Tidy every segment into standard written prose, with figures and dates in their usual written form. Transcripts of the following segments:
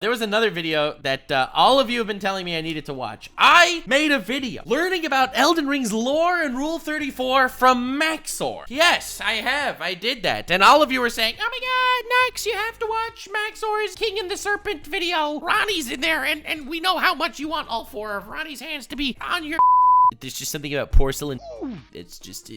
There was another video that all of you have been telling me I needed to watch. I made a video learning about Elden Ring's lore and Rule 34 from Max0r. Yes, I have. I did that. And all of you were saying, oh my god, Nux, you have to watch Max0r's King and the Serpent video. Ranni's in there, and we know how much you want all four of Ranni's hands to be on your... There's just something about porcelain. It's just,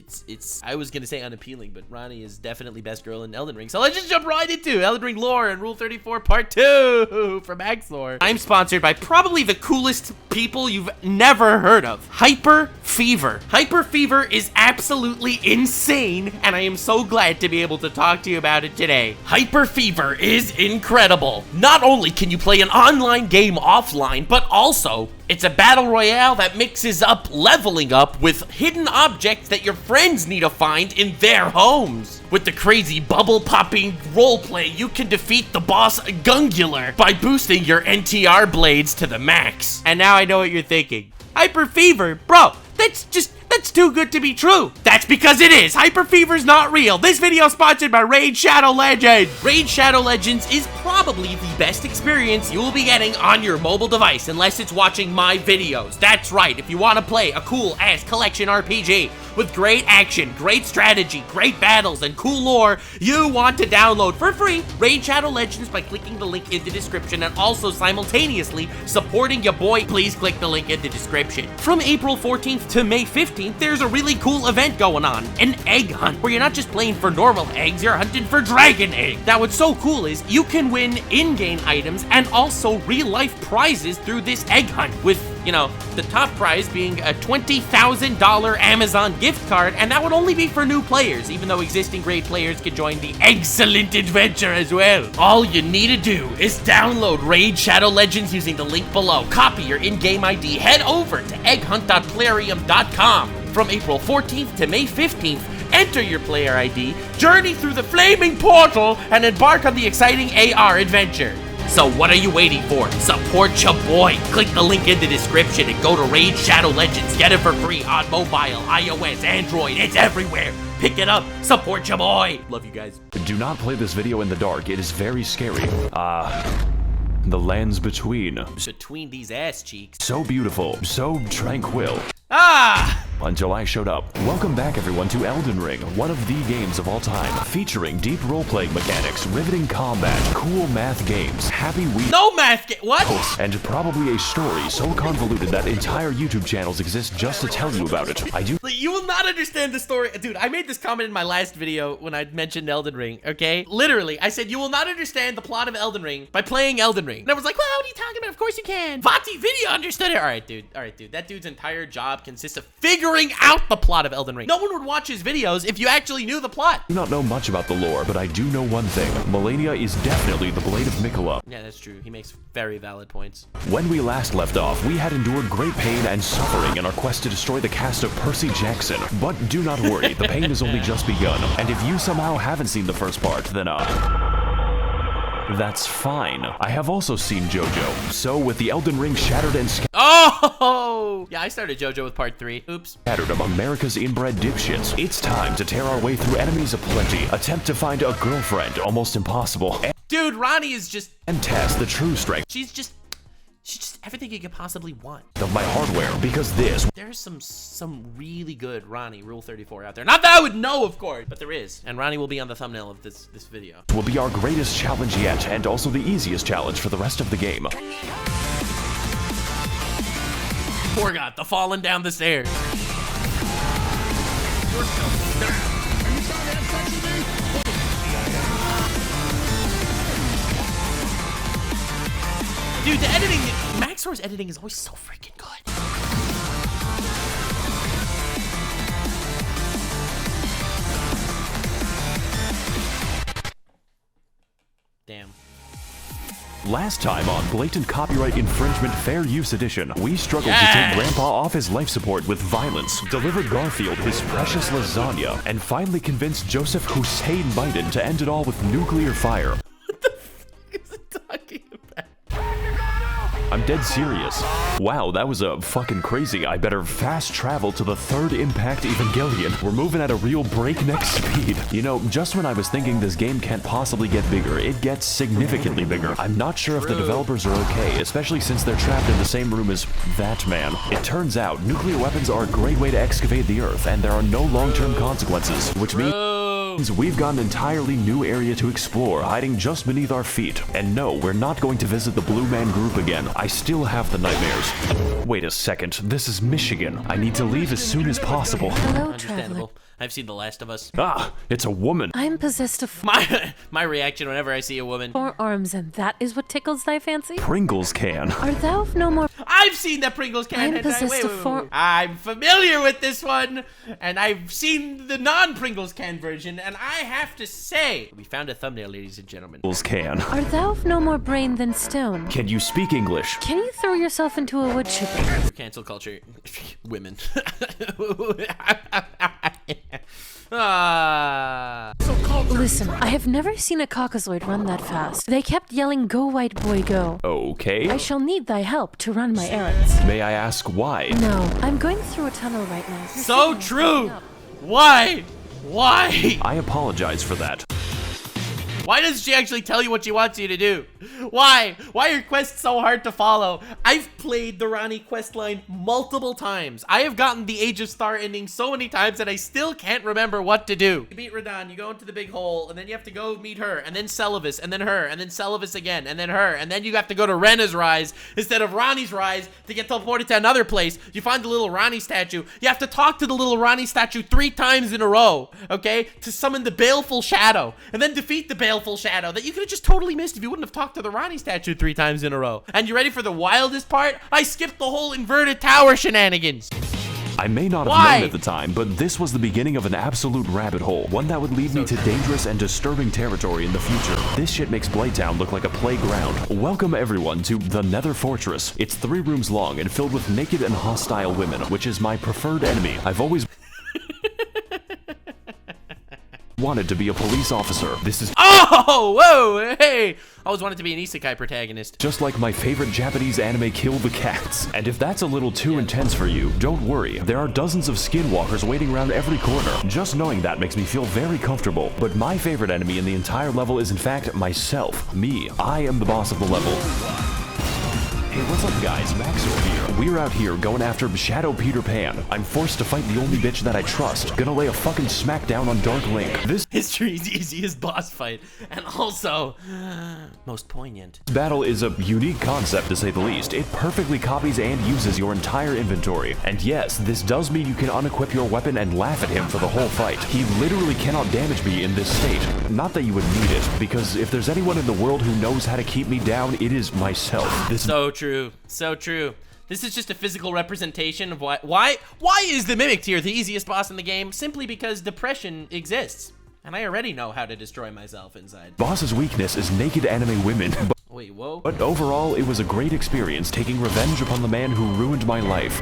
I was gonna say unappealing, but Ranni is definitely best girl in Elden Ring. So let's just jump right into Elden Ring lore and Rule 34 Part 2 from Max0r. I'm sponsored by probably the coolest people you've never heard of. Hyper Fever. Hyper Fever is absolutely insane, and I am so glad to be able to talk to you about it today. Hyper Fever is incredible. Not only can you play an online game offline, but also it's a battle royale that mixes up leveling up with hidden objects that your friends need to find in their homes. With the crazy bubble-popping roleplay, you can defeat the boss Gungular by boosting your NTR blades to the max. And now I know what you're thinking. Hyper Fever? Bro, that's too good to be true. That's because it is. Hyper Fever's not real. This video is sponsored by Raid Shadow Legends. Raid Shadow Legends is probably the best experience you will be getting on your mobile device unless it's watching my videos. That's right. If you want to play a cool-ass collection RPG with great action, great strategy, great battles, and cool lore, you want to download for free Raid Shadow Legends by clicking the link in the description and also simultaneously supporting your boy. Please click the link in the description. From April 14th to May 15th, there's a really cool event going on, an egg hunt, where you're not just playing for normal eggs, you're hunting for dragon eggs. Now what's so cool is you can win in-game items and also real-life prizes through this egg hunt, with, you know, the top prize being a $20,000 Amazon gift card, and that would only be for new players, even though existing raid players can join the excellent adventure as well. All you need to do is download Raid Shadow Legends using the link below, copy your in-game ID, head over to egghunt.plarium.com. From April 14th to May 15th, enter your player ID, journey through the flaming portal, and embark on the exciting AR adventure. So what are you waiting for? Support your boy. Click the link in the description and go to Raid Shadow Legends. Get it for free on mobile, iOS, Android. It's everywhere. Pick it up. Support your boy. Love you guys. Do not play this video in the dark. It is very scary. The lands between. Between these ass cheeks. So beautiful. So tranquil. Until I showed up. Welcome back everyone to Elden Ring, one of the games of all time, featuring deep role-playing mechanics, riveting combat, cool math games, happy No math game, what? And probably a story so convoluted that entire YouTube channels exist just to tell you about it. You will not understand the story. Dude, I made this comment in my last video when I mentioned Elden Ring, okay? Literally, I said you will not understand the plot of Elden Ring by playing Elden Ring. And I was like, well, what are you talking about? Of course you can. Vati Video understood it. All right, dude. That dude's entire job consists of figuring out the plot of Elden Ring. No one would watch his videos if you actually knew the plot. I do not know much about the lore, but I do know one thing. Malenia is definitely the Blade of Miquella. Yeah, that's true. He makes very valid points. When we last left off, we had endured great pain and suffering in our quest to destroy the cast of Percy Jackson. But do not worry, the pain has only just begun. And if you somehow haven't seen the first part, then that's fine. I have also seen JoJo. So with the Elden Ring shattered and Oh! Yeah, I started JoJo with part 3. Oops. Scattered among America's inbred dipshits, it's time to tear our way through enemies aplenty, attempt to find a girlfriend, almost impossible. Dude, Ranni is just... And test the true strength. She's just everything you could possibly want. Of my hardware, because there's some really good Ranni Rule 34 out there. Not that I would know, of course, but there is. And Ranni will be on the thumbnail of this video. Will be our greatest challenge yet, and also the easiest challenge for the rest of the game. Morgott, the falling down the stairs. Dude, the editing, Max0r's editing is always so freaking good. Damn. Last time on Blatant Copyright Infringement Fair Use Edition, we struggled to take Grandpa off his life support with violence, delivered Garfield his precious lasagna, and finally convinced Joseph Hussein Biden to end it all with nuclear fire. What the fuck is it talking about? I'm dead serious. Wow, that was fucking crazy. I better fast travel to the third Impact Evangelion. We're moving at a real breakneck speed. You know, just when I was thinking this game can't possibly get bigger, it gets significantly bigger. I'm not sure if the developers are okay, especially since they're trapped in the same room as that man. It turns out, nuclear weapons are a great way to excavate the Earth, and there are no long-term consequences, which means we've got an entirely new area to explore, hiding just beneath our feet. And no, we're not going to visit the Blue Man Group again. I still have the nightmares. Wait a second, this is Michigan. I need to leave as soon as possible. Hello, traveler. I've seen The Last of Us. Ah, it's a woman. I'm possessed of My reaction whenever I see a woman. 4 arms, and that is what tickles thy fancy? Pringles can. Art thou of no more? I've seen the Pringles can. I'm possessed of 4. I'm familiar with this one, and I've seen the non-Pringles can version, and I have to say, we found a thumbnail, ladies and gentlemen. Pringles can. Art thou of no more brain than stone? Can you speak English? Can you throw yourself into a wood chipper? Cancel culture. Women. Listen, I have never seen a caucasoid run that fast. They kept yelling, "Go, white boy, go." Okay. I shall need thy help to run my errands. May I ask why? No, I'm going through a tunnel right now. So true. Why? Why? I apologize for that. Why does she actually tell you what she wants you to do? Why? Why are quests so hard to follow? I've played the Ranni questline multiple times. I have gotten the Age of Star ending so many times that I still can't remember what to do. You beat Radahn, you go into the big hole, and then you have to go meet her, and then Celavis, and then her, and then Celavis again, and then her, and then you have to go to Renna's Rise instead of Ranni's Rise to get teleported to another place. You find the little Ranni statue. You have to talk to the little Ranni statue 3 times in a row, okay, to summon the Baleful Shadow, and then defeat the Baleful Shadow that you could have just totally missed if you wouldn't have talked to the Ranni statue 3 times in a row. And you ready for the wildest part? I skipped the whole inverted tower shenanigans. I may not have known at the time, but this was the beginning of an absolute rabbit hole, one that would lead me to dangerous and disturbing territory in the future. This shit makes Blaytown look like a playground. Welcome everyone to the Nether Fortress. It's 3 rooms long and filled with naked and hostile women, which is my preferred enemy. I've always wanted to be a police officer. This is whoa, hey! I always wanted to be an isekai protagonist. just like my favorite Japanese anime, Kill the Cats. And if that's a little too intense for you, don't worry. There are dozens of skinwalkers waiting around every corner. Just knowing that makes me feel very comfortable. But my favorite enemy in the entire level is in fact myself. Me. I am the boss of the level. Hey, what's up guys, Max0r here. We're out here going after Shadow Peter Pan. I'm forced to fight the only bitch that I trust. Gonna lay a fucking smackdown on Dark Link. This History's easiest boss fight, and also most poignant. battle is a unique concept to say the least. It perfectly copies and uses your entire inventory. And yes, this does mean you can unequip your weapon and laugh at him for the whole fight. He literally cannot damage me in this state. Not that you would need it, because if there's anyone in the world who knows how to keep me down, it is myself. This So true. So true. This is just a physical representation of why is the Mimic Tier the easiest boss in the game? Simply because depression exists. And I already know how to destroy myself inside. boss's weakness is naked anime women. Wait, whoa. But overall, it was a great experience taking revenge upon the man who ruined my life.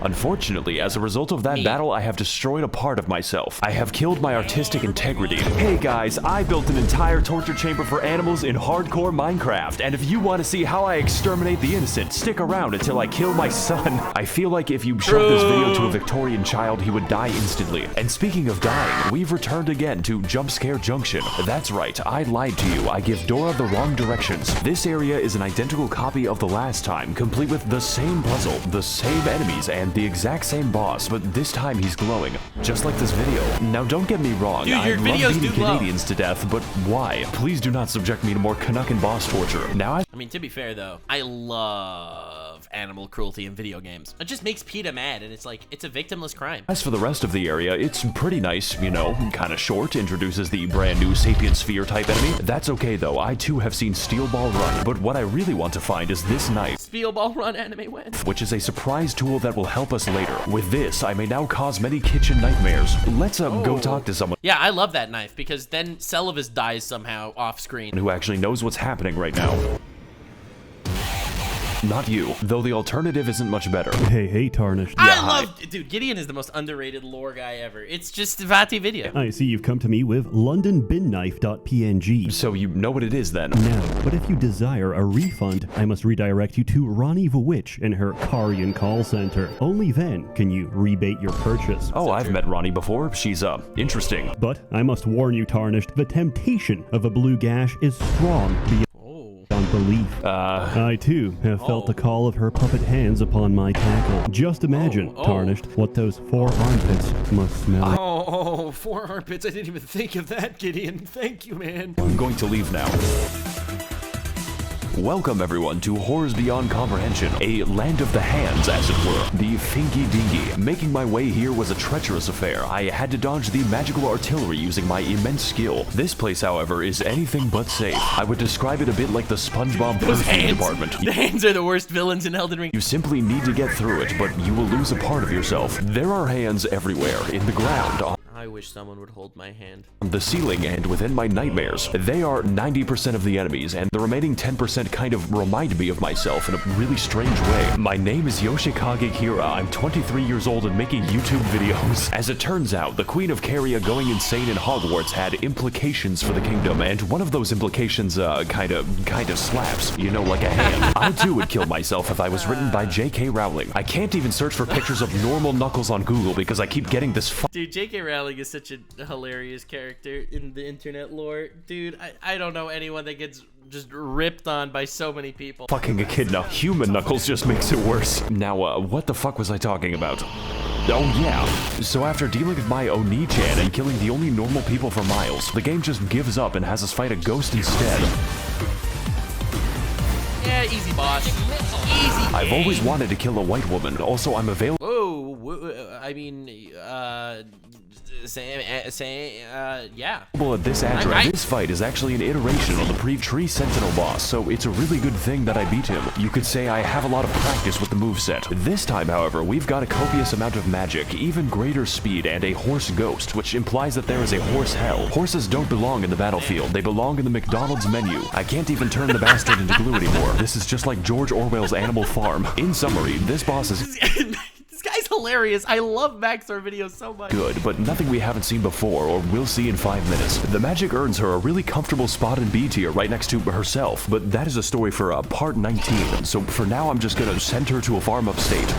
Unfortunately, as a result of that battle, I have destroyed a part of myself. I have killed my artistic integrity. Hey guys, I built an entire torture chamber for animals in hardcore Minecraft, and if you want to see how I exterminate the innocent, stick around until I kill my son. I feel like if you showed this video to a Victorian child, he would die instantly. And speaking of dying, we've returned again to Jump Scare Junction. That's right, I lied to you. I give Dora the wrong directions. This area is an identical copy of the last time, complete with the same puzzle, the same enemies, and the exact same boss, but this time he's glowing, just like this video. Now don't get me wrong, Dude, I your love videos beating do glow. Canadians to death, but why? Please do not subject me to more Canuck and boss torture. Now I mean, to be fair though, I love animal cruelty in video games. It just makes PETA mad, and it's like, it's a victimless crime. as for the rest of the area, it's pretty nice, you know, kind of short, introduces the brand new Sapient Sphere type enemy. That's okay though, I too have seen Steel Ball Run, but what I really want to find is this knife, Spielball Run anime win. which is a surprise tool that will help us later. With this, I may now cause many kitchen nightmares. Let's go talk to someone Yeah, I love that knife because then Celavis dies somehow off screen. who actually knows what's happening right now. Not you, though the alternative isn't much better. Hey, Tarnished. I love, dude, Gideon is the most underrated lore guy ever. It's just Vati video. I see you've come to me with LondonBinKnife.png. So you know what it is then? No, but if you desire a refund, I must redirect you to Ranni the Witch in her Karian call center. Only then can you rebate your purchase. Oh, I've met Ranni before. She's, interesting. But I must warn you, Tarnished, the temptation of a blue gash is strong beyond belief. I too have felt the call of her puppet hands upon my tackle. Just imagine, Tarnished, what those 4 armpits must smell like. Oh, 4 armpits. I didn't even think of that, Gideon. Thank you, man. I'm going to leave now. Welcome everyone to Horrors Beyond Comprehension, a land of the hands, as it were. The Finky Dinky. Making my way here was a treacherous affair. I had to dodge the magical artillery using my immense skill. This place, however, is anything but safe. I would describe it a bit like the SpongeBob perfume department. The hands are the worst villains in Elden Ring. You simply need to get through it, but you will lose a part of yourself. There are hands everywhere, in the ground, I wish someone would hold my hand. on the ceiling, and within my nightmares. They are 90% of the enemies, and the remaining 10% kind of remind me of myself in a really strange way. My name is Yoshikage Kira. I'm 23 years old and making YouTube videos. As it turns out, the Queen of Caria going insane in Hogwarts had implications for the kingdom, and one of those implications, kind of slaps. You know, like a hand. I too would kill myself if I was written by J.K. Rowling. I can't even search for pictures of normal Knuckles on Google because I keep getting this Dude, J.K. Rowling is such a hilarious character in the internet lore. Dude, I don't know anyone that gets just ripped on by so many people. fucking echidna. Human Knuckles just makes it worse. Now, what the fuck was I talking about? Oh yeah. So after dealing with my Oni-chan and killing the only normal people for miles, the game just gives up and has us fight a ghost instead. Yeah, easy boss. Easy. I've always wanted to kill a white woman. Also, I'm available. Whoa, I mean, yeah. Well, at this address, this fight is actually an iteration on the pre-Tree Sentinel boss, so it's a really good thing that I beat him. You could say I have a lot of practice with the moveset. This time, however, we've got a copious amount of magic, even greater speed, and a horse ghost, which implies that there is a horse hell. Horses don't belong in the battlefield, they belong in the McDonald's menu. I can't even turn the bastard into glue anymore. This is just like George Orwell's Animal Farm. In summary, this boss is This guy's hilarious. I love Max0r videos so much. good, but nothing we haven't seen before or will see in 5 minutes. The magic earns her a really comfortable spot in B tier right next to herself, but that is a story for part 19. So for now, I'm just gonna send her to a farm upstate.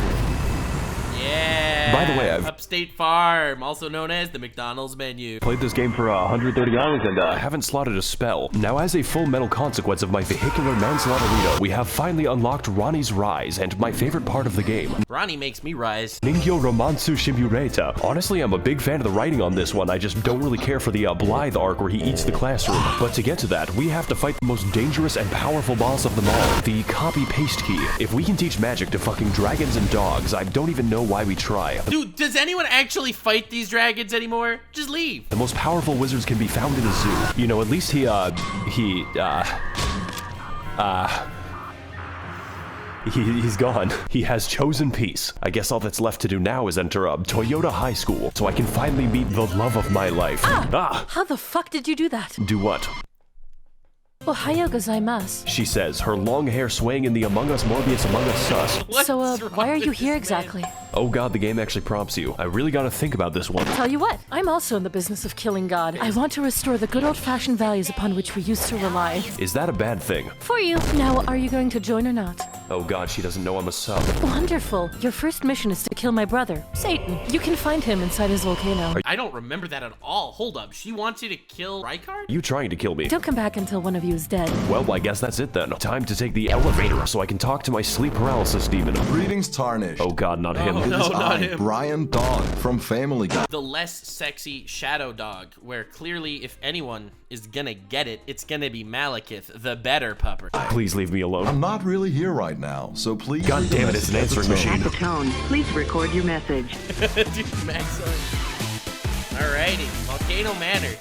Yeah. By the way, I've Upstate Farm, also known as the McDonald's menu. played this game for $130 and haven't slotted a spell. Now, as a full metal consequence of my vehicular manslaughterito, we have finally unlocked Ranni's Rise, and my favorite part of the game, Ranni makes me rise. Ningyo Romansu Shimureta. Honestly, I'm a big fan of the writing on this one. I just don't really care for the Blythe arc where he eats the classroom. But to get to that, we have to fight the most dangerous and powerful boss of them all, the copy-paste key. If we can teach magic to fucking dragons and dogs, I don't even know why we try. Dude, does anyone actually fight these dragons anymore? Just leave. The most powerful wizards can be found in a zoo. You know, at least he's gone. He has chosen peace. I guess all that's left to do now is enter Toyota High School, so I can finally meet the love of my life. How the fuck did you do that? Do what? Ohayo gozaimasu. She says, her long hair swaying in the Among Us Morbius Among Us sus. So, What's why wrong are with you this here man? exactly? Oh god, the game actually prompts you. I really gotta think about this one. Tell you what, I'm also in the business of killing God. I want to restore the good old-fashioned values upon which we used to rely. Is that a bad thing? For you. Now, are you going to join or not? Oh god, she doesn't know I'm a sub. Wonderful. Your first mission is to kill my brother, Satan. You can find him inside his volcano. I don't remember that at all. Hold up. She wants you to kill Rykar? You trying to kill me? Don't come back until one of you is dead. Well, I guess that's it then. Time to take the elevator so I can talk to my sleep paralysis demon. Greetings, Tarnished. Oh god, not him. Oh, It no, is not I, him. Brian Dog from Family Guy. The less sexy shadow dog, where clearly if anyone is gonna get it, it's gonna be Malekith, the better pupper. Please leave me alone. I'm not really here right now, so please. God leave the damn it, it's an message at the answering tone. machine. At the tone, please record your message. Dude, Max0r. Alrighty, Volcano Manor.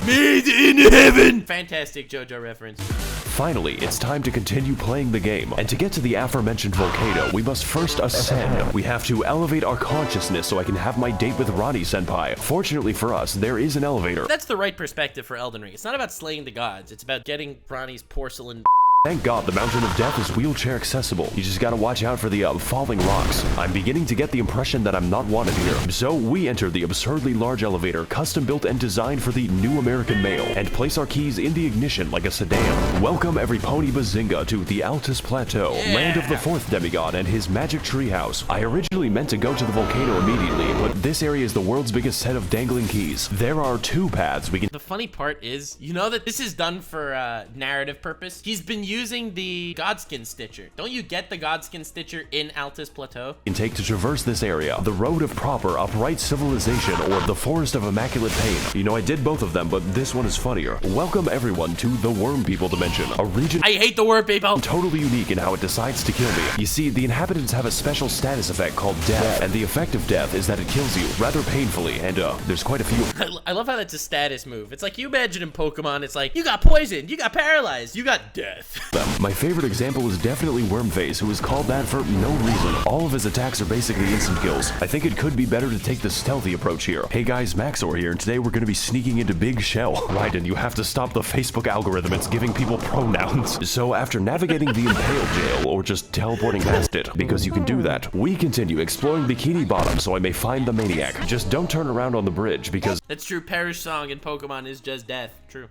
Made in heaven! Fantastic JoJo reference. Finally, it's time to continue playing the game. And to get to the aforementioned volcano, we must first ascend. We have to elevate our consciousness so I can have my date with Ranni-senpai. Fortunately for us, there is an elevator. That's the right perspective for Elden Ring. It's not about slaying the gods. It's about getting Ranni's porcelain Thank God the Mountain of Death is wheelchair accessible. You just gotta watch out for the falling rocks. I'm beginning to get the impression that I'm not wanted here. So we enter the absurdly large elevator, custom built and designed for the new American male, and place our keys in the ignition like a sedan. Welcome every pony bazinga to the Altus Plateau, land of the fourth demigod and his magic treehouse. I originally meant to go to the volcano immediately, but this area is the world's biggest set of dangling keys. There are 2 paths we can— The funny part is, you know that this is done for narrative purpose. He's been using the Godskin Stitcher. Don't you get the Godskin Stitcher in Altus Plateau? take to traverse this area, the road of proper upright civilization or the forest of immaculate pain. You know, I did both of them, but this one is funnier. Welcome everyone to the Worm People Dimension, a region— I hate the Worm People! Totally unique in how it decides to kill me. You see, the inhabitants have a special status effect called death, and the effect of death is that it kills you rather painfully, and there's quite a few— I love how that's a status move. It's like, you imagine in Pokemon, it's like, you got poisoned, you got paralyzed, you got death. My favorite example is definitely Wormface, who is called that for no reason. All of his attacks are basically instant kills. I think it could be better to take the stealthy approach here. Hey guys, Max0r here, and today we're gonna be sneaking into Big Shell. Right, and you have to stop the Facebook algorithm, it's giving people pronouns. So after navigating the Impale Jail, or just teleporting past it, because you can do that, we continue exploring Bikini Bottom so I may find the maniac. Just don't turn around on the bridge, because— That's true, Perish Song in Pokemon is just death. True.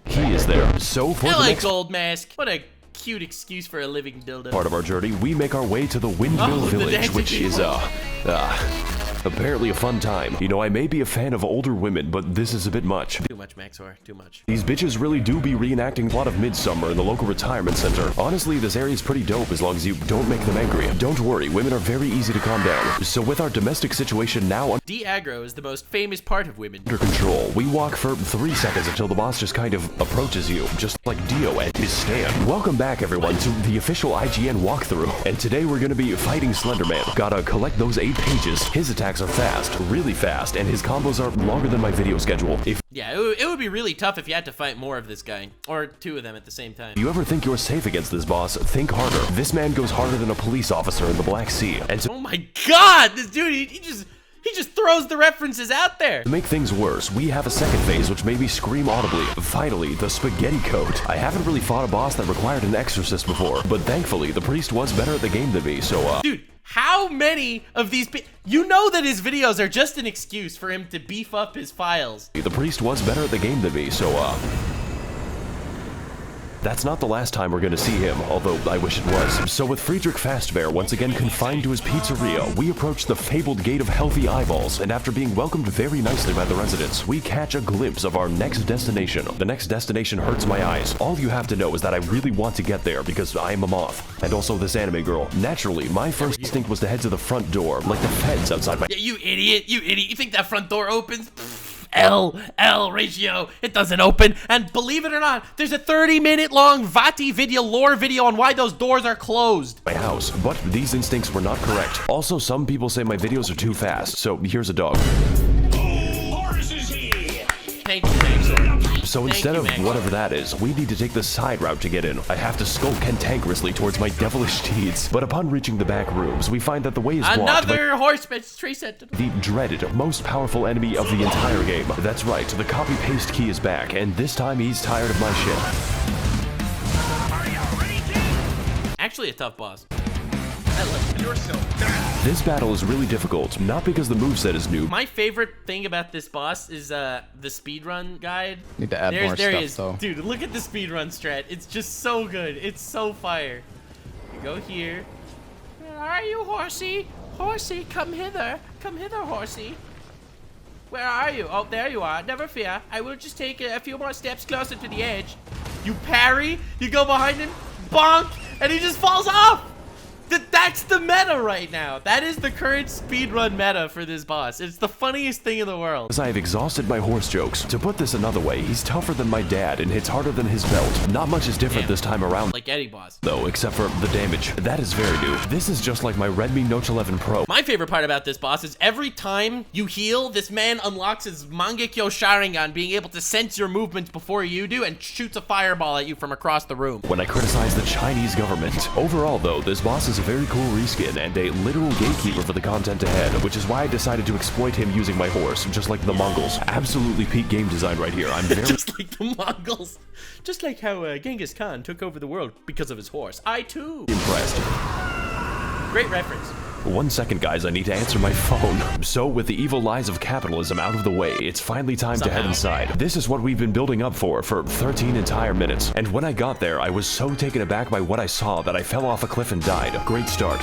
he is there. So for I the like next Gold Mask. What a cute excuse for a living dildo. part of our journey, we make our way to the Windmill the Village, dancing which is, people. apparently a fun time. You know, I may be a fan of older women, but this is a bit much. Too much, Max0r. Too much. These bitches really do be reenacting a lot of Midsummer in the local retirement center. Honestly, this area is pretty dope as long as you don't make them angry. Don't worry, women are very easy to calm down. So with our domestic situation now De-aggro is the most famous part of women. under control, we walk for 3 seconds until the boss just kind of approaches you, just like Dio at his stand. Welcome back, everyone, to the official IGN walkthrough. And today we're gonna be fighting Slenderman. Gotta collect those 8 pages. His attacks are fast, really fast, and his combos are longer than my video schedule. If Yeah, it would be really tough if you had to fight more of this guy. Or 2 of them at the same time. you ever think you're safe against this boss, think harder. This man goes harder than a police officer in the Black Sea. And to Oh my god! This dude, he just throws the references out there! To make things worse, we have a second phase which made me scream audibly. Finally, the spaghetti coat. I haven't really fought a boss that required an exorcist before, but thankfully, the priest was better at the game than me, so Dude, how many of these you know that his videos are just an excuse for him to beef up his files. the priest was better at the game than me, so that's not the last time we're gonna see him, although I wish it was. So with Friedrich Fastbear once again confined to his pizzeria, we approach the fabled Gate of Healthy Eyeballs, and after being welcomed very nicely by the residents, we catch a glimpse of our next destination. The next destination hurts my eyes. All you have to know is that I really want to get there because I am a moth. And also this anime girl. Naturally, my first instinct was to head to the front door, like the feds outside my— Yeah, you idiot, you idiot. You think that front door opens? L ratio, it doesn't open. And believe it or not, there's a 30-minute long Vati video lore video on why those doors are closed. my house, but these instincts were not correct. Also, some people say my videos are too fast, so here's a dog. Thank you, Max0r. So instead of whatever that is, we need to take the side route to get in. I have to skulk cantankerously towards my devilish deeds. But upon reaching the back rooms, we find that the way is blocked by Another horseman tree sentinel. the dreaded, most powerful enemy of the entire game. That's right, the copy-paste key is back, and this time he's tired of my shit. Actually a tough boss. This battle is really difficult, not because the moveset is new. My favorite thing about this boss is the speedrun guide. Need to add more there stuff, he is. though. Dude, look at the speedrun strat. It's just so good. It's so fire. You go here. Where are you, horsey? Horsey, come hither. Come hither, horsey. Where are you? Oh, there you are. Never fear. I will just take a few more steps closer to the edge. You parry, you go behind him, bonk, and he just falls off. That's the meta right now. That is the current speedrun meta for this boss. It's the funniest thing in the world. As I have exhausted my horse jokes. To put this another way, he's tougher than my dad and hits harder than his belt. Not much is different this time around, Like any boss. though, except for the damage. That is very new. This is just like my Redmi Note 11 Pro. My favorite part about this boss is every time you heal, this man unlocks his Mangekyo Sharingan, being able to sense your movements before you do and shoots a fireball at you from across the room. When I criticize the Chinese government. Overall, though, this boss is is a very cool reskin and a literal gatekeeper for the content ahead, which is why I decided to exploit him using my horse, just like the Mongols. Absolutely peak game design right here. I'm very just like the Mongols. Just like how Genghis Khan took over the world because of his horse. I too. impressed. Great reference. 1 second, guys, I need to answer my phone. So, with the evil lies of capitalism out of the way, it's finally time to head inside. This is what we've been building up for 13 entire minutes. And when I got there, I was so taken aback by what I saw that I fell off a cliff and died. Great start.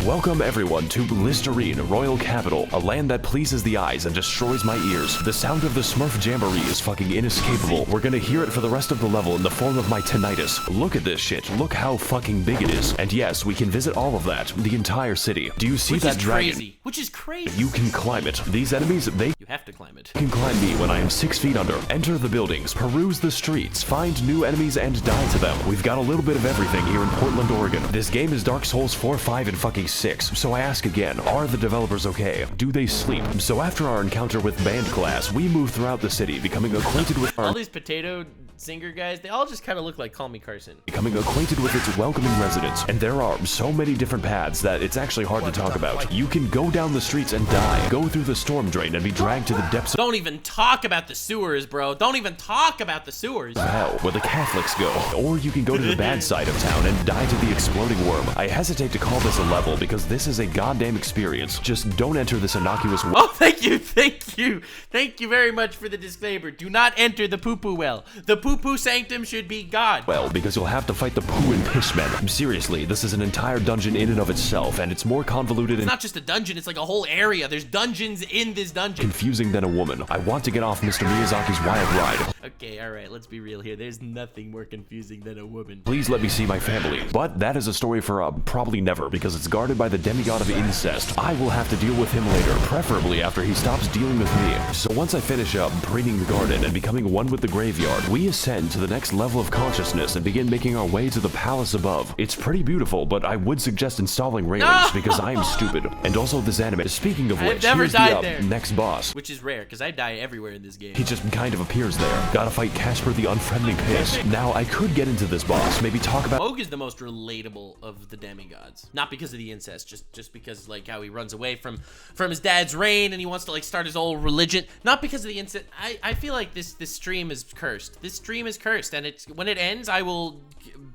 Welcome everyone to Listerine, Royal Capital, a land that pleases the eyes and destroys my ears. The sound of the Smurf Jamboree is fucking inescapable. We're gonna hear it for the rest of the level in the form of my tinnitus. Look at this shit, look how fucking big it is. And yes, we can visit all of that, the entire city. Do you see that dragon? Which is crazy. You can climb it. These enemies, they You have to climb it. can climb me when I am 6 feet under. Enter the buildings, peruse the streets, find new enemies and die to them. We've got a little bit of everything here in Portland, Oregon. This game is Dark Souls 4, 5, and fucking 6. So I ask again, are the developers okay? Do they sleep? So after our encounter with band class, we move throughout the city, becoming acquainted with all these potato singer guys, they all just kind of look like Call Me Carson. Becoming acquainted with its welcoming residents. And there are so many different paths that it's actually hard to talk about. You can go down the streets and die, go through the storm drain and be dragged to the depths of Don't even talk about the sewers, bro. Don't even talk about the sewers. hell, where the Catholics go. Or you can go to the bad side of town and die to the exploding worm. I hesitate to call this a level because this is a goddamn experience. Just don't enter this innocuous Oh, thank you, thank you. Thank you very much for the disclaimer. Do not enter the poo-poo well. The poo-poo sanctum should be God. well, because you'll have to fight the poo and piss men. Seriously, this is an entire dungeon in and of itself, and it's more convoluted and It's not just a dungeon, it's like a whole area. There's dungeons in this dungeon. confusing than a woman. I want to get off Mr. Miyazaki's wild ride. Okay, alright, let's be real here. There's nothing more confusing than a woman. Please let me see my family. But that is a story for probably never, because it's guarded by the demigod of incest. I will have to deal with him later, preferably after he stops dealing with me. So once I finish up preening the garden and becoming one with the graveyard, we ascend to the next level of consciousness and begin making our way to the palace above. It's pretty beautiful, but I would suggest installing railings because I am stupid. And also this anime. Speaking of which, never here's died the there. next boss. Which is rare, because I die everywhere in this game. He just kind of appears there. Gotta fight Casper the Unfriendly Piss. Now, I could get into this boss, maybe talk about Moog is the most relatable of the demigods. Not because of the incest, just because like how he runs away from his dad's reign and he wants to like start his old religion. Not because of the incest. I feel like this stream is cursed. This stream is cursed, and it's when it ends, I will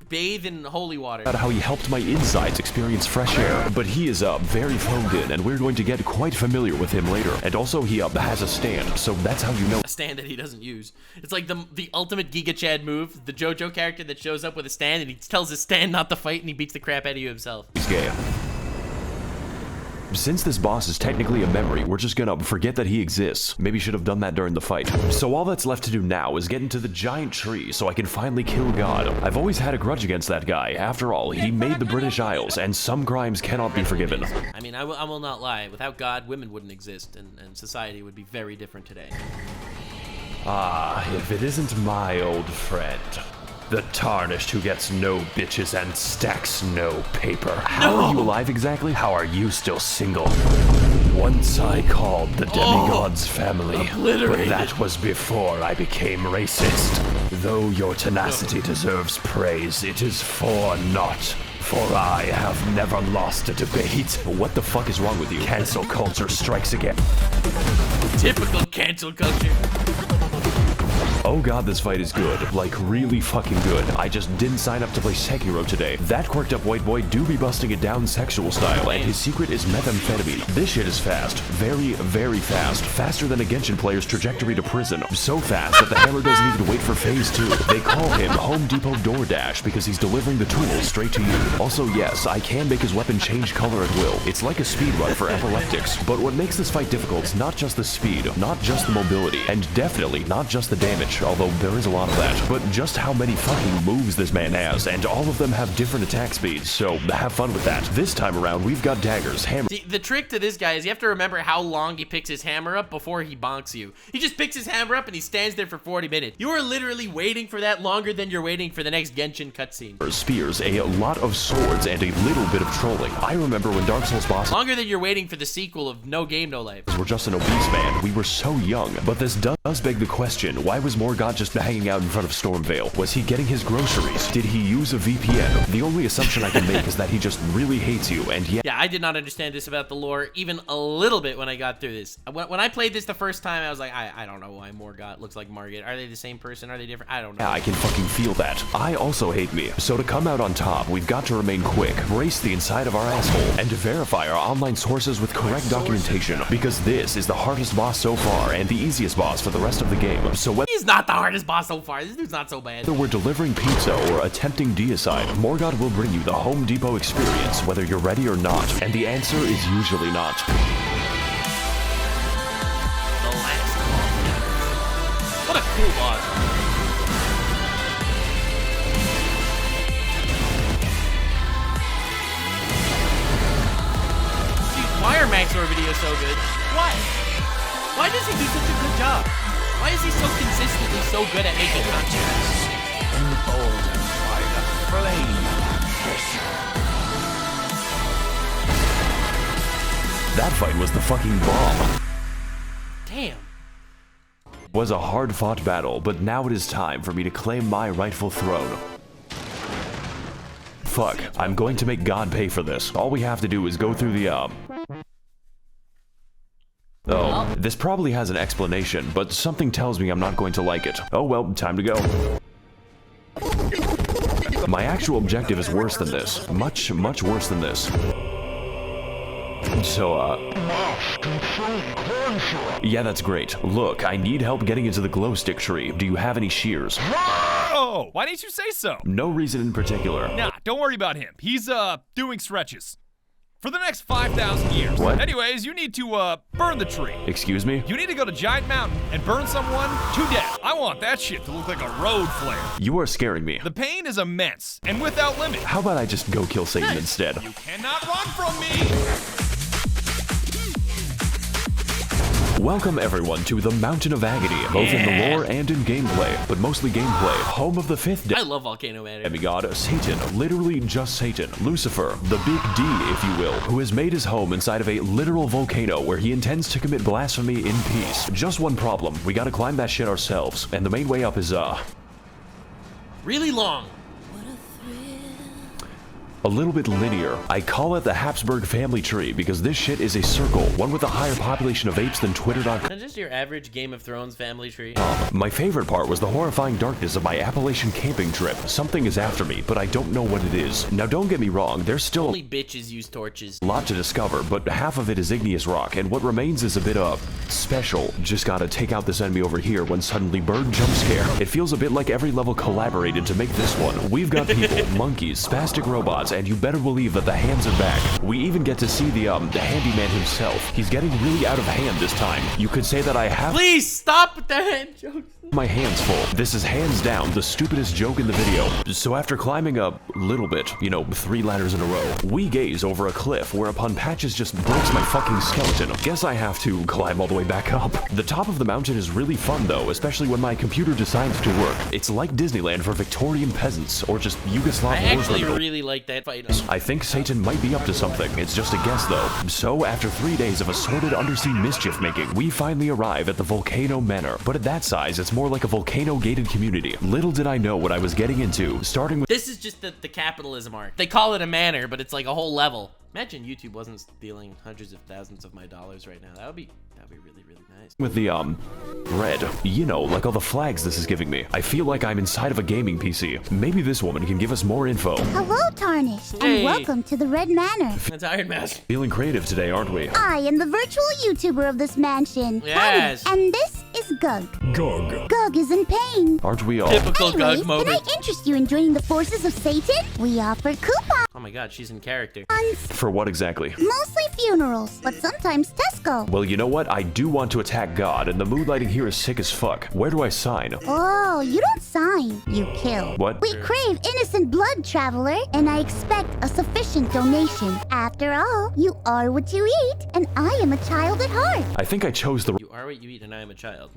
bathe in holy water. how he helped my insides experience fresh air. But he is very phoned in, and we're going to get quite familiar with him later. And also, he has a stand, so that's how you know A stand that he doesn't use. It's like the ultimate Giga Chad move, the JoJo character that shows up with a stand and he tells his stand not to fight and he beats the crap out of you himself. he's gay. Since this boss is technically a memory, we're just gonna forget that he exists. Maybe should have done that during the fight. So all that's left to do now is get into the giant tree so I can finally kill God. I've always had a grudge against that guy. After all, he made the British Isles, and some crimes cannot be forgiven. I mean, I will not lie. Without God, women wouldn't exist and society would be very different today. Ah, if it isn't my old friend, the Tarnished who gets no bitches and stacks no paper. How are you alive exactly? How are you still single? Once I called the demigod's family, but that was before I became racist. Though your tenacity deserves praise, it is for naught. For I have never lost a debate. What the fuck is wrong with you? Cancel culture strikes again. Typical cancel culture. Oh god, this fight is good. Like, really fucking good. I just didn't sign up to play Sekiro today. That quirked up white boy do be busting it down sexual style, and his secret is methamphetamine. This shit is fast. Very, very fast. Faster than a Genshin player's trajectory to prison. So fast that the hammer doesn't even wait for phase 2. They call him Home Depot DoorDash because he's delivering the tools straight to you. Also, yes, I can make his weapon change color at will. It's like a speedrun for epileptics. But what makes this fight difficult is not just the speed, not just the mobility, and definitely not just the damage, although there is a lot of that, but just how many fucking moves this man has, and all of them have different attack speeds, so have fun with that. This time around, we've got daggers, hammers. See, the trick to this guy is you have to remember how long he picks his hammer up before he bonks you. He just picks his hammer up and he stands there for 40 minutes. You are literally waiting for that longer than you're waiting for the next Genshin cutscene. Spears, a lot of swords, and a little bit of trolling. I remember when Dark Souls bosses Longer than you're waiting for the sequel of No Game No Life. were just an obese man. We were so young, but this does beg the question, why was Morgott just hanging out in front of Stormvale? Was he getting his groceries? Did he use a VPN? The only assumption I can make is that he just really hates you, and yet... Yeah, I did not understand this about the lore even a little bit when I got through this. When I played this the first time, I was like, I don't know why Morgott looks like Morgott. Are they the same person? Are they different? I don't know. Yeah, I can fucking feel that. I also hate me. So to come out on top, we've got to remain quick, brace the inside of our asshole, and to verify our online sources with correct documentation, because this is the hardest boss so far and the easiest boss for the rest of the game. So whether He's not the hardest boss so far. This dude's not so bad. we're delivering pizza or attempting deicide, Morgott will bring you the Home Depot experience, whether you're ready or not, and the answer is usually not. The last one. What a cool boss. Dude, why are Max0r videos so good? Why? Why does he do such a good job? Why is he so consistently so good at making content? That fight was the fucking bomb. Damn. Was a hard-fought battle, but now it is time for me to claim my rightful throne. Fuck, I'm going to make God pay for this. All we have to do is go through the, Oh, this probably has an explanation, but something tells me I'm not going to like it. Oh well, time to go. My actual objective is worse than this. Much, much worse than this. So, yeah, that's great. Look, I need help getting into the glow stick tree. Do you have any shears? Oh, why didn't you say so? No reason in particular. Nah, don't worry about him. He's, doing stretches. For the next 5,000 years. What? Anyways, you need to, burn the tree. Excuse me? You need to go to Giant Mountain and burn someone to death. I want that shit to look like a road flare. You are scaring me. The pain is immense and without limit. How about I just go kill Satan instead? You cannot run from me. Welcome everyone to the Mountain of Agony, both in the lore and in gameplay, but mostly gameplay, home of the 5th I love Volcano Manor. demigod, Satan, literally just Satan, Lucifer, the big D, if you will, who has made his home inside of a literal volcano where he intends to commit blasphemy in peace. Just one problem, we gotta climb that shit ourselves, and the main way up is, Really long. a little bit linear. I call it the Habsburg family tree because this shit is a circle, one with a higher population of apes than Twitter.com. Not just your average Game of Thrones family tree. My favorite part was the horrifying darkness of my Appalachian camping trip. Something is after me, but I don't know what it is. Now don't get me wrong, there's still Only bitches use torches. a lot to discover, but half of it is igneous rock, and what remains is a bit of special. Just gotta take out this enemy over here when suddenly bird jump scare. It feels a bit like every level collaborated to make this one. We've got people, monkeys, spastic robots, and you better believe that the hands are back. We even get to see the handyman himself. He's getting really out of hand this time. You could say that I have Please stop with the hand jokes. my hands full. This is hands down the stupidest joke in the video. So after climbing a little bit, 3 ladders in a row, we gaze over a cliff whereupon Patches just breaks my fucking skeleton. Guess I have to climb all the way back up. The top of the mountain is really fun though, especially when my computer decides to work. It's like Disneyland for Victorian peasants, or just Yugoslav I war actually criminals. really like that fight. I think Satan might be up to something. It's just a guess though. So after 3 days of assorted undersea mischief making, we finally arrive at the Volcano Manor. But at that size, it's more like a volcano-gated community. Little did I know what I was getting into, starting with— This is just the capitalism arc. They call it a manor, but it's like a whole level. Imagine YouTube wasn't stealing hundreds of thousands of my dollars right now. That would be really, really nice. with the, red. Like all the flags this is giving me. I feel like I'm inside of a gaming PC. Maybe this woman can give us more info. Hello, Tarnished, Hey. and welcome to the Red Manor. That's Iron Mask. Feeling creative today, aren't we? I am the virtual YouTuber of this mansion. Yes. And this is Gug. Gug is in pain. Aren't we all? Typical Anyways, Gug moment. can I interest you in joining the forces of Satan? We offer coupons, Oh my god, she's in character. For what exactly? mostly funerals, but sometimes Tesco. Well, you know what? I do want to attack God, and the mood lighting here is sick as fuck. Where do I sign? Oh, you don't sign, you kill. What? We crave innocent blood, traveler, and I expect a sufficient donation. After all, you are what you eat, and I am a child at heart. I think I chose the— You are what you eat and I am a child.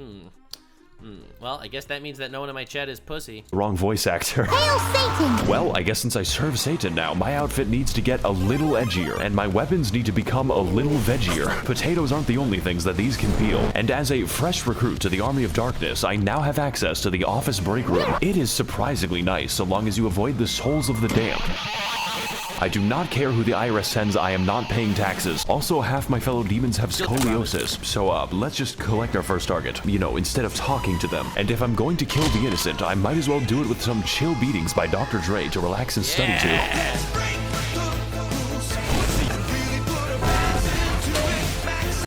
Well, I guess that means that no one in my chat is pussy. Wrong voice actor. Hail Satan! Well, I guess since I serve Satan now, my outfit needs to get a little edgier, and my weapons need to become a little veggier. Potatoes aren't the only things that these can peel, and as a fresh recruit to the Army of Darkness, I now have access to the office break room. It is surprisingly nice, so long as you avoid the souls of the damned. I do not care who the IRS sends, I am not paying taxes. Also, half my fellow demons have scoliosis, so let's just collect our first target, you know, instead of talking to them. And if I'm going to kill the innocent, I might as well do it with some chill beatings by Dr. Dre to relax and study to.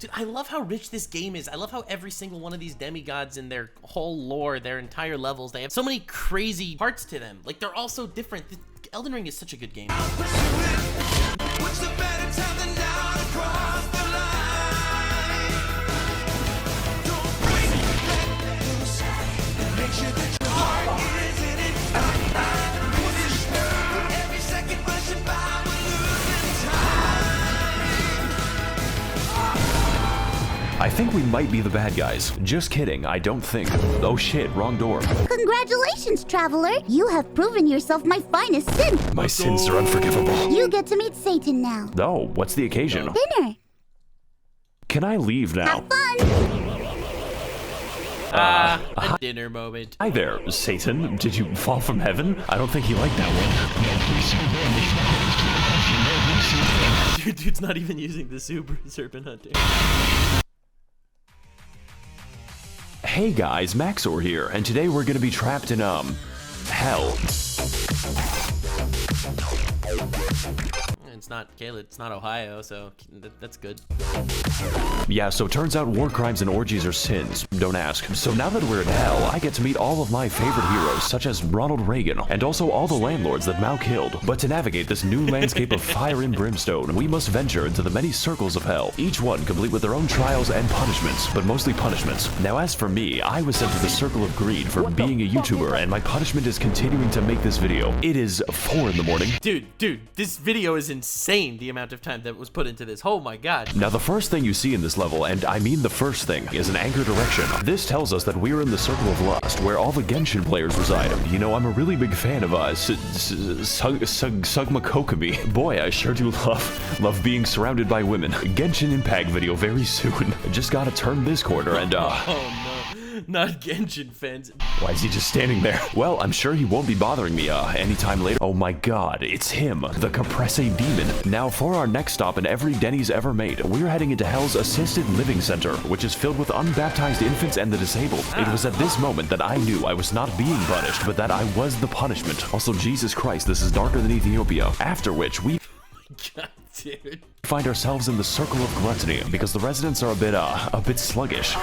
Dude, I love how rich this game is. I love how every single one of these demigods in their whole lore, their entire levels, they have so many crazy parts to them. Like, they're all so different. Elden Ring is such a good game. I think we might be the bad guys. Just kidding, I don't think. Oh shit, wrong door. Congratulations, traveler! You have proven yourself my finest synth! My sins are unforgivable. You get to meet Satan now. Oh, what's the occasion? Dinner! Can I leave now? Have fun! A dinner moment. Hi there, Satan. Did you fall from heaven? I don't think he liked that one. Dude's not even using the super serpent hunter. Hey guys, Max0r here, and today we're gonna be trapped in, hell. It's not Caleb, it's not Ohio, so that's good. Yeah, so turns out war crimes and orgies are sins. Don't ask. So now that we're in hell, I get to meet all of my favorite heroes, such as Ronald Reagan, and also all the landlords that Mao killed. But to navigate this new landscape of fire and brimstone, we must venture into the many circles of hell, each one complete with their own trials and punishments, but mostly punishments. Now as for me, I was sent to the circle of greed for being a YouTuber, and my punishment is continuing to make this video. It is 4 in the morning. Dude, this video is insane, the amount of time that was put into this. Oh my god. Now the first thing you see in this level, and I mean the first thing, is an anchor direction. This tells us that we're in the circle of lust, where all the Genshin players reside. You know, I'm a really big fan of Sugma Kokomi. Boy, I sure do love being surrounded by women. Genshin Impact video very soon. Just gotta turn this corner and Oh no. Not Genshin fans. Why is he just standing there? Well, I'm sure he won't be bothering me anytime later. Oh my god, it's him, the Compresse Demon. Now for our next stop in every Denny's ever made, we're heading into Hell's Assisted Living Center, which is filled with unbaptized infants and the disabled. It was at this moment that I knew I was not being punished, but that I was the punishment. Also, Jesus Christ, this is darker than Ethiopia. After which we... God, dude. Find ourselves in the circle of gluttony because the residents are a bit sluggish.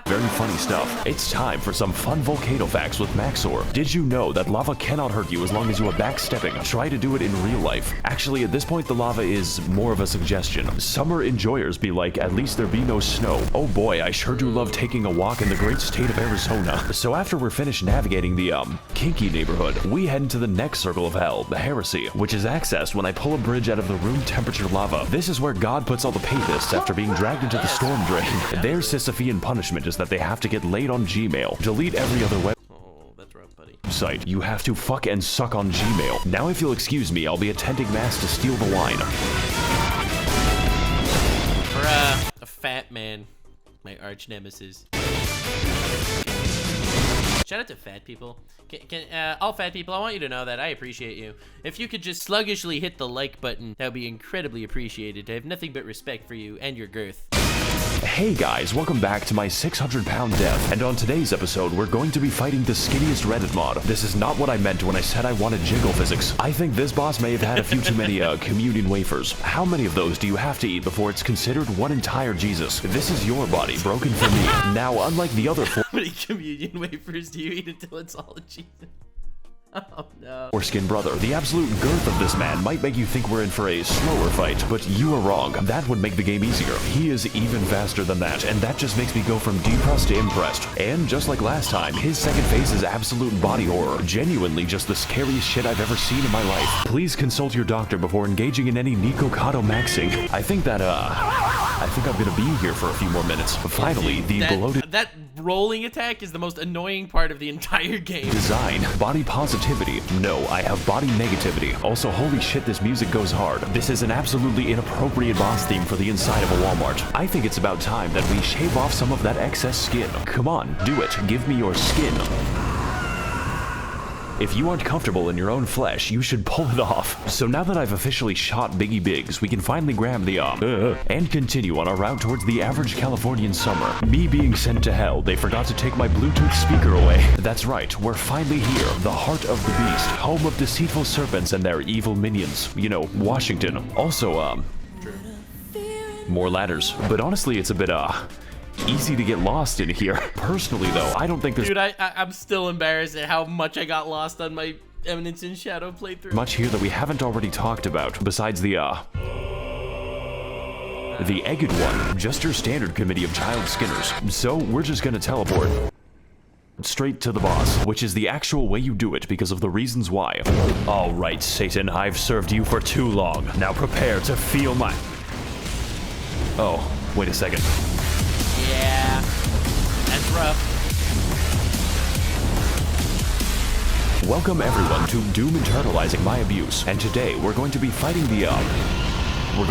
Very funny stuff. It's time for some fun volcano facts with Max0r. Did you know that lava cannot hurt you as long as you are backstepping? Try to do it in real life. Actually, at this point, the lava is more of a suggestion. Summer enjoyers be like, at least there be no snow. Oh boy, I sure do love taking a walk in the great state of Arizona. So after we're finished navigating the, kinky neighborhood, we head into the next circle of hell, the heresy, which is accessed when I pull a bridge out of the room temperature lava. This is where God puts all the papists after being dragged into the storm drain. Their Sisyphean punishment is that they have to get laid on Gmail. Delete every other website. You have to fuck and suck on Gmail. Now if you'll excuse me, I'll be attending mass to steal the wine. For a fat man, my arch nemesis. Shout out to fat people. All fat people, I want you to know that I appreciate you. If you could just sluggishly hit the like button, that would be incredibly appreciated. I have nothing but respect for you and your girth. Hey guys, welcome back to my 600-pound death, and on today's episode, we're going to be fighting the skinniest Reddit mod. This is not what I meant when I said I wanted jiggle physics. I think this boss may have had a few too many, communion wafers. How many of those do you have to eat before it's considered one entire Jesus? This is your body, broken for me. Now, unlike the other How many communion wafers do you eat until it's all a Jesus? Oh no. Foreskin brother, the absolute girth of this man might make you think we're in for a slower fight, but you are wrong. That would make the game easier. He is even faster than that, and that just makes me go from depressed to impressed. And just like last time, his second phase is absolute body horror. Genuinely just the scariest shit I've ever seen in my life. Please consult your doctor before engaging in any Nikocado maxing. I think I'm gonna be here for a few more minutes. Finally, the bloated... that rolling attack is the most annoying part of the entire game. Design, body positivity. No, I have body negativity. Also, holy shit, this music goes hard. This is an absolutely inappropriate boss theme for the inside of a Walmart. I think it's about time that we shave off some of that excess skin. Come on, do it. Give me your skin. If you aren't comfortable in your own flesh, you should pull it off. So now that I've officially shot Biggie Biggs, we can finally grab the and continue on our route towards the average Californian summer. Me being sent to hell, they forgot to take my Bluetooth speaker away. That's right, we're finally here, the heart of the beast, home of deceitful serpents and their evil minions. You know, Washington. Also, more ladders. But honestly, it's a bit, easy to get lost in here. Personally, though, I don't think there's... Dude, I'm still embarrassed at how much I got lost on my Eminence in Shadow playthrough. Much here that we haven't already talked about, besides the Egged one, just your standard committee of child skinners. So, we're just gonna teleport straight to the boss, which is the actual way you do it because of the reasons why. All right, Satan, I've served you for too long. Now prepare to feel my... Oh, wait a second. Yeah, that's rough. Welcome everyone to Doom Internalizing My Abuse, and today we're going to be fighting the, we're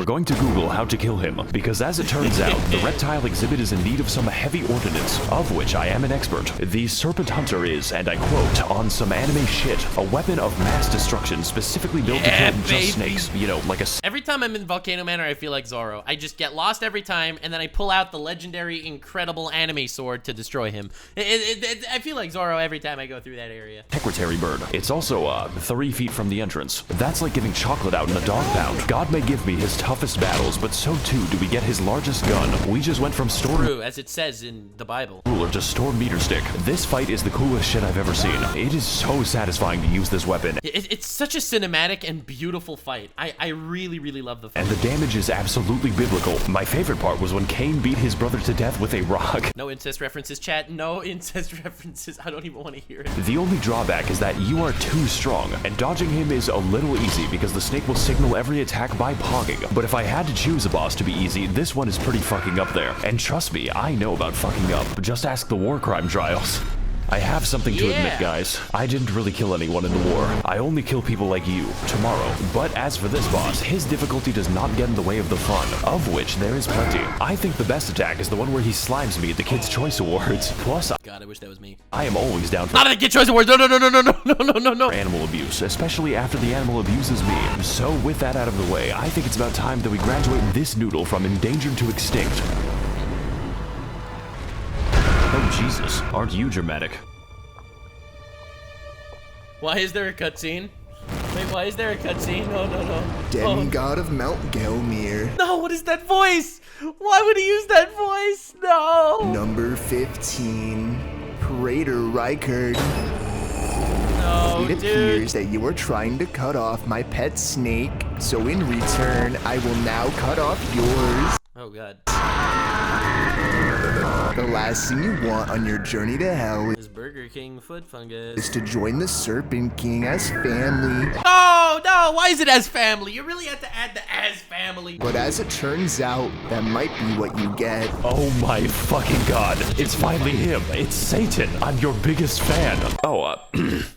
going to Google how to kill him, because as it turns out, the reptile exhibit is in need of some heavy ordnance, of which I am an expert. The Serpent Hunter is, and I quote, on some anime shit, a weapon of mass destruction specifically built to kill just snakes, you know, like a... Every time I'm in Volcano Manor, I feel like Zoro. I just get lost every time, and then I pull out the legendary, incredible anime sword to destroy him. I feel like Zoro every time I go through that area. Secretary bird. It's also, 3 feet from the entrance. That's like giving chocolate out in a dog pound. God may give me his toughest battles, but so too do we get his largest gun. We just went from storm... True, as it says in the Bible. Ruler to storm meter stick. This fight is the coolest shit I've ever seen. It is so satisfying to use this weapon. It's such a cinematic and beautiful fight. I really, really love the fight. And the damage is absolutely biblical. My favorite part was when Cain beat his brother to death with a rock. No incest references, chat. No incest references. I don't even want to hear it. The only drawback is that you are too strong, and dodging him is a little easy because the snake will signal every attack by pogging. But if I had to choose a boss to be easy, this one is pretty fucking up there. And trust me, I know about fucking up. Just ask the war crime trials. I have something to admit, guys. I didn't really kill anyone in the war. I only kill people like you, tomorrow. But as for this boss, his difficulty does not get in the way of the fun, of which there is plenty. I think the best attack is the one where he slimes me at the Kids' Choice Awards. Plus, God, I wish that was me. I am always down for— Not at the Kids' Choice Awards! No! Animal abuse, especially after the animal abuses me. So with that out of the way, I think it's about time that we graduate this noodle from endangered to extinct. Oh Jesus, aren't you dramatic? Why is there a cutscene? Wait, why is there a cutscene? No. Demigod of Mount Gelmir. No, what is that voice? Why would he use that voice? No! Number 15, Praetor Rykar. No, It appears that you are trying to cut off my pet snake, so in return, I will now cut off yours. Oh God. The last thing you want on your journey to hell Is Burger King foot fungus. is to join the Serpent King as family. No, why is it as family? You really have to add the as family. But as it turns out, that might be what you get. Oh my fucking God, it's finally him. It's Satan. I'm your biggest fan.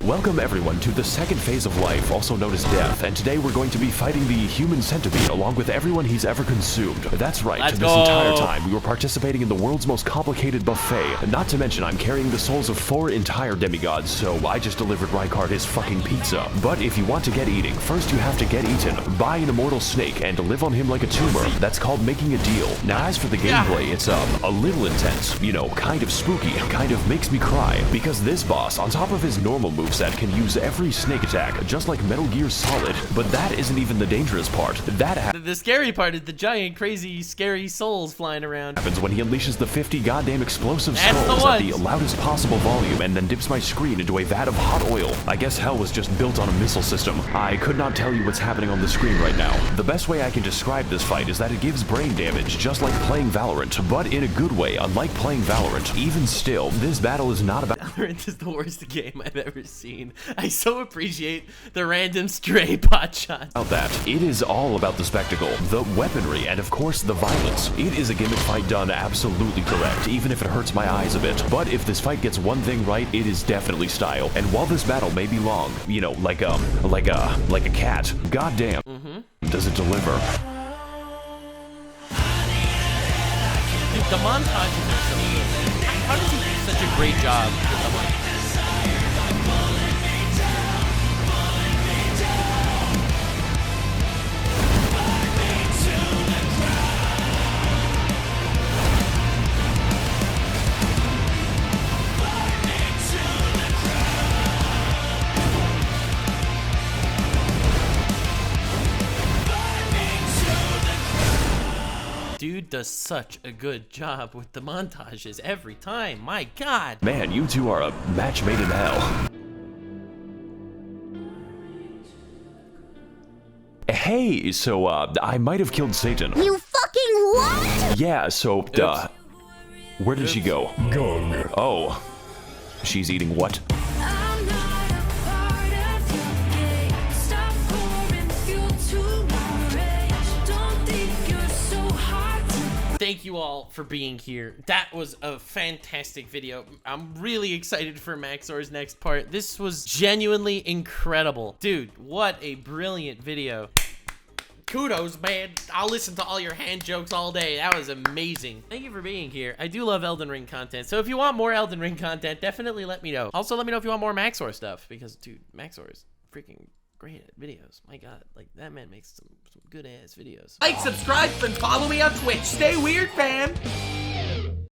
Welcome everyone to the second phase of life, also known as death. And today we're going to be fighting the human centipede along with everyone he's ever consumed. That's right, Let's this go. entire time we were participating in the world's most complicated buffet. Not to mention I'm carrying the souls of 4 entire demigods, so I just delivered Rykar his fucking pizza. But if you want to get eating, first you have to get eaten. Buy an immortal snake and live on him like a tumor. That's called making a deal. Now as for the gameplay, it's a little intense, you know, kind of spooky, kind of makes me cry, because this boss, on top of his normal moveset, can use every snake attack, just like Metal Gear Solid. But that isn't even the dangerous part. The scary part is the giant, crazy, scary souls flying around. Happens when he unleashes the 50 goddamn explosive That's the skulls at the ones. loudest possible volume and then dips my screen into a vat of hot oil. I guess hell was just built on a missile system. I could not tell you what's happening on the screen right now. The best way I can describe this fight is that it gives brain damage, just like playing Valorant, but in a good way, unlike playing Valorant. Even still, this battle is not about— Valorant is the worst game I've ever seen. I so appreciate the random stray pot shots. About that, it is all about the spectacle, the weaponry, and of course the violence. It is a gimmick fight done absolutely correct, even if it hurts my eyes a bit. But if this fight gets one thing right, it is definitely style. And while this battle may be long, you know, like a cat, goddamn, does it deliver. Dude, the montages are so good. How does he do such a great job with the montages? Dude does such a good job with the montages every time. My God. Man, you two are a match made in hell. Hey, so, I might have killed Satan. You fucking what? Yeah, so, where did she go? Gone. Oh, she's eating what? Thank you all for being here. That was a fantastic video. I'm really excited for Max0r's next part. This was genuinely incredible. Dude, what a brilliant video. Kudos, man. I'll listen to all your hand jokes all day. That was amazing. Thank you for being here. I do love Elden Ring content. So if you want more Elden Ring content, definitely let me know. Also, let me know if you want more Max0r stuff, because, dude, Max0r is freaking great at videos. My God, like, that man makes some good ass videos. Like, subscribe, and follow me on Twitch. Stay weird, fam.